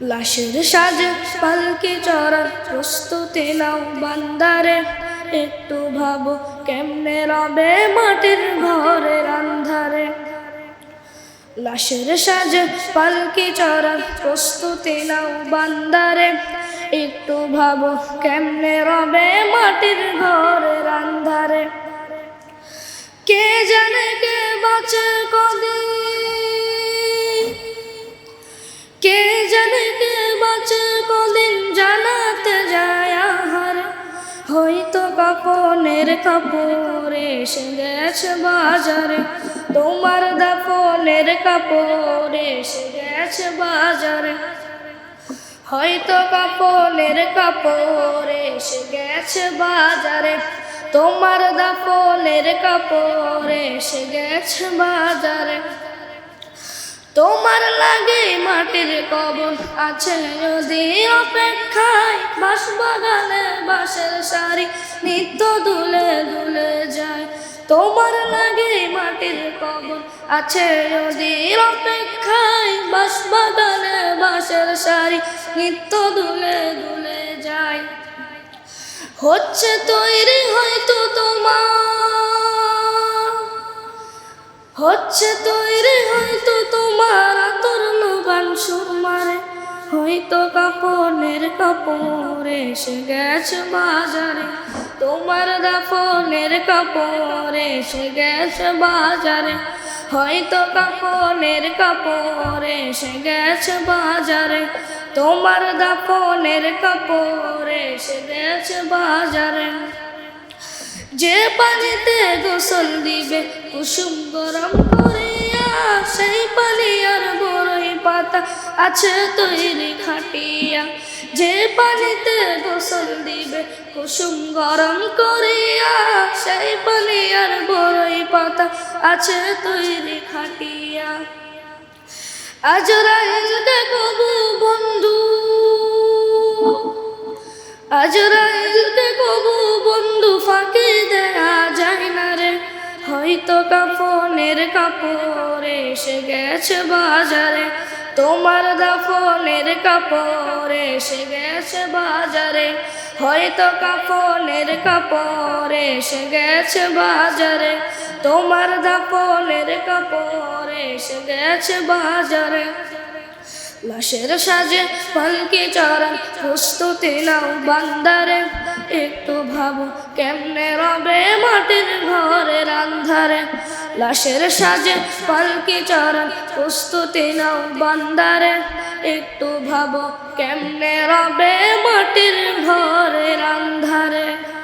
লাশের সাজে পালকি চড়ার প্রস্তুতি নাও বান্দারে, একটু ভাবো কেমনে রবে মাটির ঘরের আন্ধারে। লাশের সাজে পালকি চড়ার প্রস্তুতি নাও বান্দারে, একটু ভাবো কেমনে রবে মাটির ঘরের আন্ধারে। কে জানে কে বাঁচে কদিন, কে জানে কে বাঁচে কদিন জানাতে যায় আহার। হয়তো কাফনের কাপড় এসে গেছে বাজারে, তোমার দাফনের কাপড় এসে গেছে বাজারে। হয়তো কাফনের কাপড় এসে গেছে বাজারে, তোমার দাফনের কাপড় এসে গেছে বাজারে। তোমার লাগে মাটির কবর আছে যদি অপেক্ষায়, বাঁশবাগানে বাঁশের সারি নিত্য দুলে দুলে যায়। তোমার লাগে মাটির কবর আছে যদি অপেক্ষায়, বাঁশবাগানে বাঁশের সারি নিত্য দুলে দুলে যায়। হচ্ছে তৈরি হয়তো তোমার, হচ্ছে তৈরি হয়তো তোমার আতর লোবান সুরমারে। হয়তো কাফনের কাপড় এসে গেছে বাজারে, তোমার দাফনের কাপড় এসে গেছে বাজারে। হয়তো কাফনের কাপড় এসে গেছে বাজারে, তোমার দাফনের কাপড় এসে গেছে বাজারে। যে পানিতে গোসল দিবে কুসুম গরম করিয়া, সেই পানি আর বড়ই পাতা আছে তৈরি খাটিয়া। যে পানিতে গোসল দিবে কুসুম গরম করিয়া, সেই পানি আর বড়ই পাতা আছে তৈরি খাটিয়া। আজরাইলকে কবু বন্ধু, আজরাইলকে কবু বন্ধু ফাঁকি দেয়া যায় না রে। হয়তো কাফনের কাপড় এসে গেছে বাজারে, তোমার দাফনের কাপড় এসে গেছে বাজারে। হয়তো কাফনের কাপড় এসে গেছে বাজারে, তোমার দাফনের কাপড় এসে গেছে বাজারে। লাশের সাজে পালকি চড়ার প্রস্তুতি নাও বান্দারে, একটু ভাবো কেমনে রবে মাটির ঘরের আন্ধারে। লাশের সাজে পালকি চড়ার প্রস্তুতি নাও বান্দারে, একটু ভাবো কেমনে রবে মাটির ঘর।